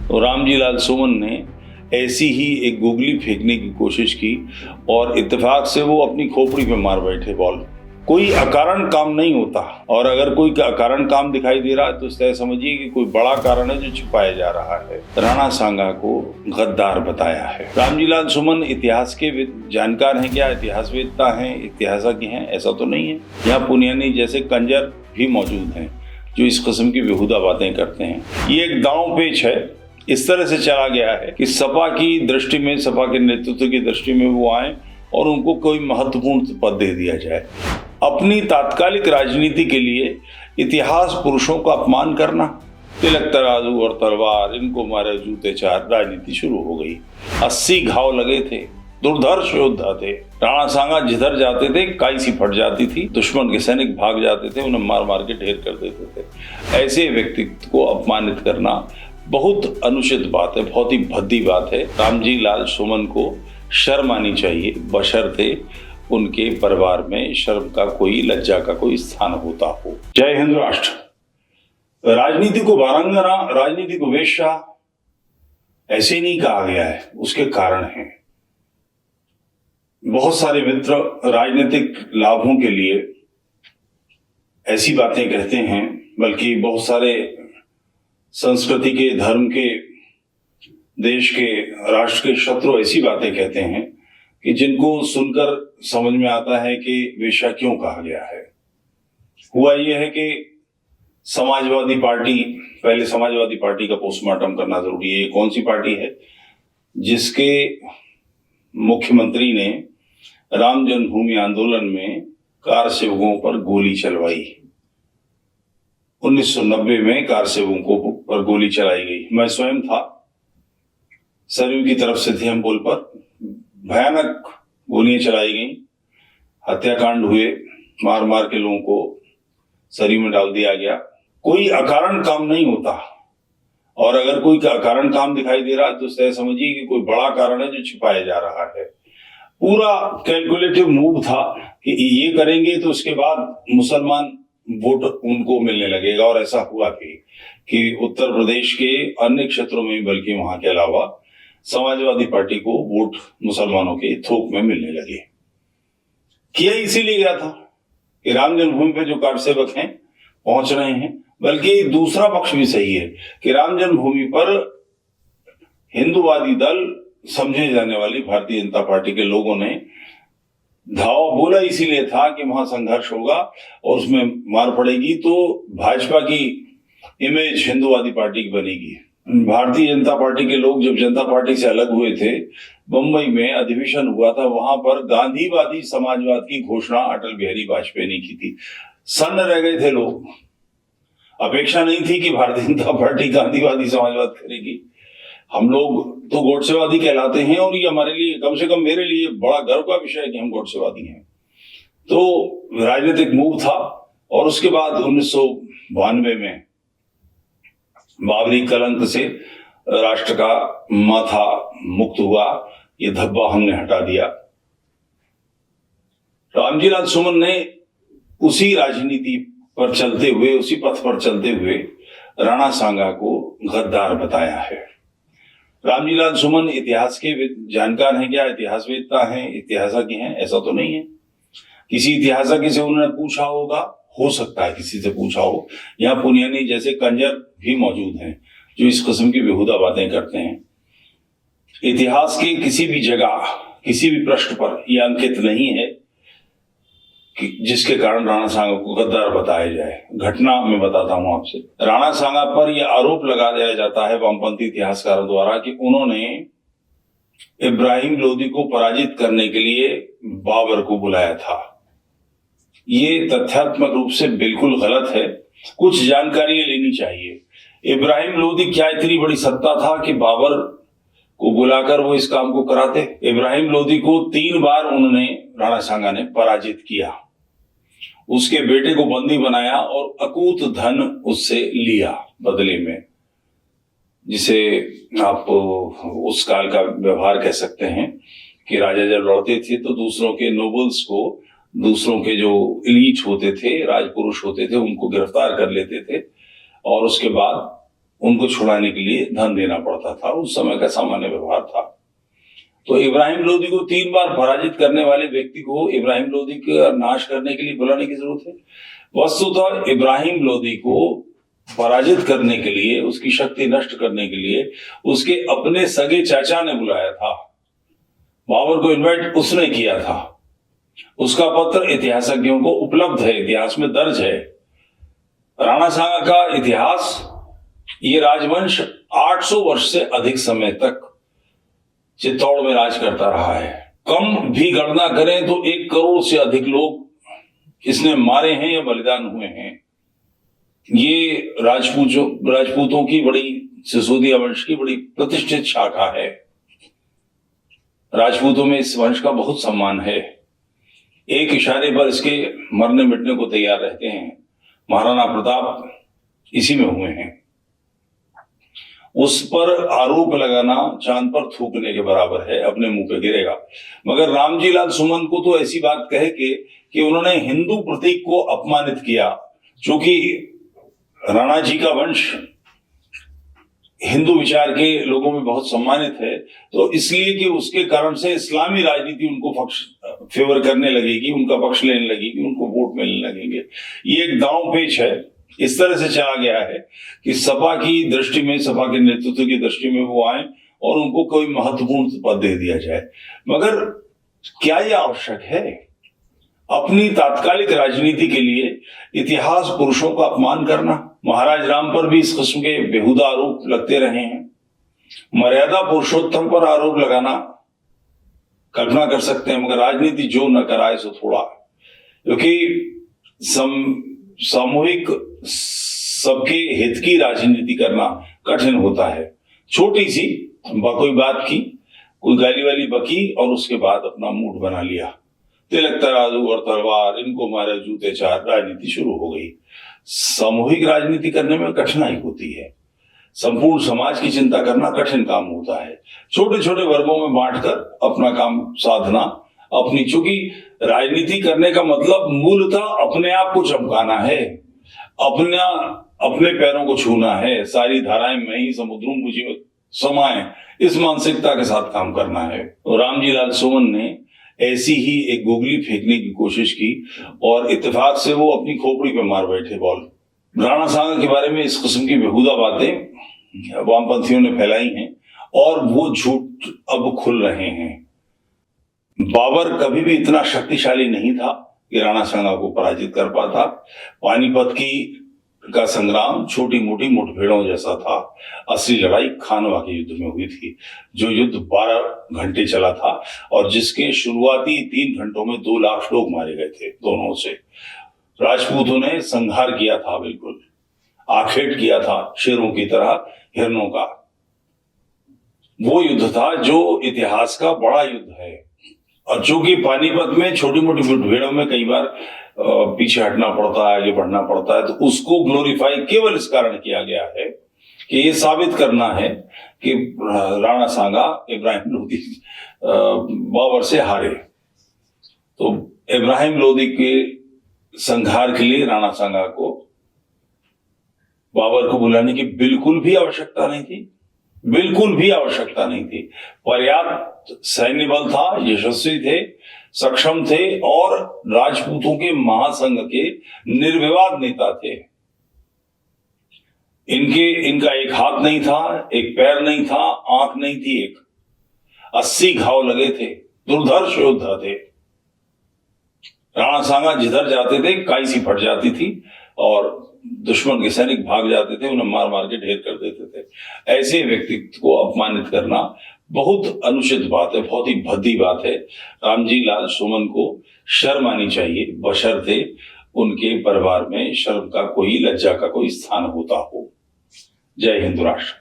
तो रामजी लाल सुमन ने ऐसी ही एक गोगली फेंकने की कोशिश की और इत्तेफाक से वो अपनी खोपड़ी पे मार बैठे बॉल। कोई अकारण काम नहीं होता, और अगर कोई अकारण काम दिखाई दे रहा है तो तय समझिए कि कोई बड़ा कारण है जो छिपाया जा रहा है। राणा सांगा को गद्दार बताया है। रामजी लाल सुमन इतिहास के जानकार हैं क्या, इतिहासवेत्ता हैं, इतिहासज्ञ हैं? ऐसा तो नहीं है। यहाँ पुनियानी जैसे कंजर भी मौजूद हैं जो इस किस्म की बेहुदा बातें करते हैं। ये एक दांव पेच है। इस तरह से चला गया है कि सपा की दृष्टि में, सपा के नेतृत्व की दृष्टि में वो आए और उनको कोई महत्वपूर्ण पद दे दिया जाए। अपनी तात्कालिक राजनीति के लिए इतिहास पुरुषों का अपमान करना, तिलक तराजू और तलवार, इनको मारे जूते चार, राजनीति शुरू हो गई। 80 घाव लगे थे, दुर्धर्ष योद्धा थे। राणा सांगा जिधर जाते थे काई सी फट जाती थी, दुश्मन के सैनिक भाग जाते थे, उन्हें मार मार के ढेर कर देते थे। ऐसे व्यक्तित्व को अपमानित करना बहुत अनुचित बात है, बहुत ही भद्दी बात है। रामजी लाल सुमन को शर्म आनी चाहिए, बशर्ते उनके परिवार में शर्म का कोई, लज्जा का कोई स्थान होता हो। जय हिंद राष्ट्र। राजनीति को वारंगना, राजनीति को वेश्या ऐसे ही नहीं कहा गया है, उसके कारण हैं। बहुत सारे मित्र राजनीतिक लाभों के लिए ऐसी बातें कहते हैं, बल्कि बहुत सारे संस्कृति के, धर्म के, देश के, राष्ट्र के शत्रु ऐसी बातें कहते हैं कि जिनको सुनकर समझ में आता है कि वेश्या क्यों कहा गया है। हुआ यह है कि समाजवादी पार्टी, पहले समाजवादी पार्टी का पोस्टमार्टम करना जरूरी है। कौन सी पार्टी है जिसके मुख्यमंत्री ने राम जन्मभूमि आंदोलन में कार सेवकों पर गोली चलवाई। 1990 में कार सेवकों पर गोली चलाई गई। मैं स्वयं था, सरयू की तरफ से थे हम पुल पर, भयानक गोलियां चलाई गई, हत्याकांड हुए, मार मार के लोगों को सरयू में डाल दिया गया। कोई अकारण काम नहीं होता, और अगर कोई अकारण काम दिखाई दे रहा है तो तय समझिए कि कोई बड़ा कारण है जो छिपाया जा रहा है। पूरा कैलकुलेटिव मूव था कि ये करेंगे तो उसके बाद मुसलमान वोट उनको मिलने लगेगा, और ऐसा हुआ कि उत्तर प्रदेश के अन्य क्षेत्रों में, बल्कि वहां के अलावा, समाजवादी पार्टी को वोट मुसलमानों के थोक में मिलने लगे। किया इसीलिए गया था कि राम जन्मभूमि पे जो कार सेवक हैं पहुंच रहे हैं, बल्कि दूसरा पक्ष भी सही है कि राम जन्मभूमि पर हिंदूवादी दल समझे जाने वाली भारतीय जनता पार्टी के लोगों ने धावा बोला इसीलिए था कि वहां संघर्ष होगा और उसमें मार पड़ेगी तो भाजपा की इमेज हिंदूवादी पार्टी की बनेगी। भारतीय जनता पार्टी के लोग जब जनता पार्टी से अलग हुए थे, बंबई में अधिवेशन हुआ था, वहां पर गांधीवादी समाजवाद की घोषणा अटल बिहारी वाजपेयी ने की थी। सन्न रह गए थे लोग। अपेक्षा नहीं थी कि भारतीय जनता पार्टी गांधीवादी समाजवाद करेगी। हम लोग तो गोडसेवादी कहलाते हैं, और ये हमारे लिए, कम से कम मेरे लिए, बड़ा गर्व का विषय है कि हम गोडसेवादी हैं। तो राजनीतिक मूव था, और उसके बाद 1992 में बाबरी कलंक से राष्ट्र का माथा मुक्त हुआ। ये धब्बा हमने हटा दिया। रामजी लाल सुमन ने उसी राजनीति पर चलते हुए, उसी पथ पर चलते हुए राणा सांगा को गद्दार बताया है। रामजी लाल सुमन इतिहास के जानकार हैं क्या, इतिहासवेत्ता हैं, इतिहासज्ञ हैं? ऐसा तो नहीं है। किसी इतिहासज्ञ से उन्होंने पूछा होगा, हो सकता है किसी से पूछा हो। यहाँ पुनियानी जैसे कंजर भी मौजूद हैं जो इस किस्म की बेहुदा बातें करते हैं। इतिहास के किसी भी जगह, किसी भी पृष्ठ पर यह अंकित नहीं है कि जिसके कारण राणा सांगा को गद्दार बताया जाए। घटना मैं बताता हूं आपसे। राणा सांगा पर यह आरोप लगा दिया जाता है वामपंथी इतिहासकारों द्वारा कि उन्होंने इब्राहिम लोदी को पराजित करने के लिए बाबर को बुलाया था। ये तथ्यात्मक रूप से बिल्कुल गलत है। कुछ जानकारी लेनी चाहिए। इब्राहिम लोदी क्या इतनी बड़ी सत्ता था कि बाबर को बुलाकर वो इस काम को कराते? इब्राहिम लोदी को 3 बार उन्होंने, राणा सांगा ने, पराजित किया। उसके बेटे को बंदी बनाया और अकूत धन उससे लिया बदले में, जिसे आप उस काल का व्यवहार कह सकते हैं कि राजा जब लड़ते थे तो दूसरों के नोबल्स को, दूसरों के जो एलीट होते थे, राजपुरुष होते थे, उनको गिरफ्तार कर लेते थे और उसके बाद उनको छुड़ाने के लिए धन देना पड़ता था। उस समय का सामान्य व्यवहार था। तो इब्राहिम लोदी को 3 बार पराजित करने वाले व्यक्ति को इब्राहिम लोदी का नाश करने के लिए बुलाने की जरूरत है? वस्तुतः इब्राहिम लोदी को पराजित करने के लिए, उसकी शक्ति नष्ट करने के लिए उसके अपने सगे चाचा ने बुलाया था। बाबर को इनवाइट उसने किया था। उसका पत्र इतिहासज्ञों को उपलब्ध है, इतिहास में दर्ज है। राणा सांगा का इतिहास, ये राजवंश 800 वर्ष से अधिक समय तक चित्तौड़ में राज करता रहा है। कम भी गणना करें तो 1 करोड़ से अधिक लोग इसने मारे हैं या बलिदान हुए हैं। ये राजपूतों की बड़ी, सिसोदिया वंश की बड़ी प्रतिष्ठित शाखा है। राजपूतों में इस वंश का बहुत सम्मान है। एक इशारे पर इसके मरने मिटने को तैयार रहते हैं। महाराणा प्रताप इसी में हुए हैं। उस पर आरोप लगाना चांद पर थूकने के बराबर है, अपने मुंह पे गिरेगा। मगर रामजी लाल सुमन को तो ऐसी बात कह के कि उन्होंने हिंदू प्रतीक को अपमानित किया, क्योंकि राणा जी का वंश हिंदू विचार के लोगों में बहुत सम्मानित है, तो इसलिए कि उसके कारण से इस्लामी राजनीति उनको फेवर करने लगेगी, उनका पक्ष लेने लगेगी, उनको वोट मिलने लगेंगे। ये एक दांव पेच है। इस तरह से चला गया है कि सपा की दृष्टि में, सपा के नेतृत्व की दृष्टि में वो आए और उनको कोई महत्वपूर्ण पद दे दिया जाए। मगर क्या यह आवश्यक है? अपनी तात्कालिक राजनीति के लिए इतिहास पुरुषों का अपमान करना? महाराज राम पर भी इस किस्म के बेहुदा आरोप लगते रहे हैं। मर्यादा पुरुषोत्तम पर आरोप लगाना कल्पना कर सकते हैं, मगर राजनीति जो न कराए सो थोड़ा, क्योंकि सामूहिक सबके हित की राजनीति करना कठिन होता है। छोटी सी कोई बात की, कोई गाली वाली बकी और उसके बाद अपना मूड बना लिया, तिलक तराजू और तलवार, इनको मारे जूते चार, राजनीति शुरू हो गई। सामूहिक राजनीति करने में कठिनाई होती है। संपूर्ण समाज की चिंता करना कठिन काम होता है। छोटे छोटे वर्गों में बांटकर अपना काम साधना, अपनी, चूंकि राजनीति करने का मतलब मूलतः अपने आप को चमकाना है, अपने पैरों को छूना है, सारी धाराएं में ही समुद्रों मुझे समाए, इस मानसिकता के साथ काम करना है। तो रामजी लाल सुमन ने ऐसी ही एक गोगली फेंकने की कोशिश की और इत्तेफाक से वो अपनी खोपड़ी पे मार बैठे बॉल। राणा सांगा के बारे में इस किस्म की बेहुदा बातें वामपंथियों ने फैलाई हैं और वो झूठ अब खुल रहे हैं। बाबर कभी भी इतना शक्तिशाली नहीं था कि राणा सांगा को पराजित कर पाता। पानीपत का संग्राम छोटी मोटी मुठभेड़ों जैसा था। असली लड़ाई खानवा के युद्ध में हुई थी, जो युद्ध 12 घंटे चला था और जिसके शुरुआती 3 घंटों में 2 लाख लोग मारे गए थे। दोनों से राजपूतों ने संहार किया था, बिल्कुल आखेट किया था, शेरों की तरह हिरणों का। वो युद्ध था जो इतिहास का बड़ा युद्ध है। और चूंकि पानीपत में छोटी मोटी मुठभेड़ों में कई बार पीछे हटना पड़ता है, आगे बढ़ना पड़ता है, तो उसको ग्लोरीफाई केवल इस कारण किया गया है कि ये साबित करना है कि राणा सांगा इब्राहिम लोदी बाबर से हारे। तो इब्राहिम लोदी के संहार के लिए राणा सांगा को बाबर को बुलाने की बिल्कुल भी आवश्यकता नहीं थी, बिल्कुल भी आवश्यकता नहीं थी। पर्याप्त सैन्य बल था, यशस्वी थे, सक्षम थे और राजपूतों के महासंघ के निर्विवाद नेता थे। इनका एक हाथ नहीं था, एक पैर नहीं था, आंख नहीं थी, एक 80 घाव लगे थे, दुर्धर्ष योद्धा थे। राणा सांगा जिधर जाते थे काई सी फट जाती थी और दुश्मन के सैनिक भाग जाते थे, उन्हें मार मार के ढेर कर देते थे। ऐसे व्यक्तित्व को अपमानित करना बहुत अनुचित बात है, बहुत ही भद्दी बात है। रामजी लाल सुमन को शर्म आनी चाहिए, बशर्ते उनके परिवार में शर्म का कोई, लज्जा का कोई स्थान होता हो। जय हिंद राष्ट्र।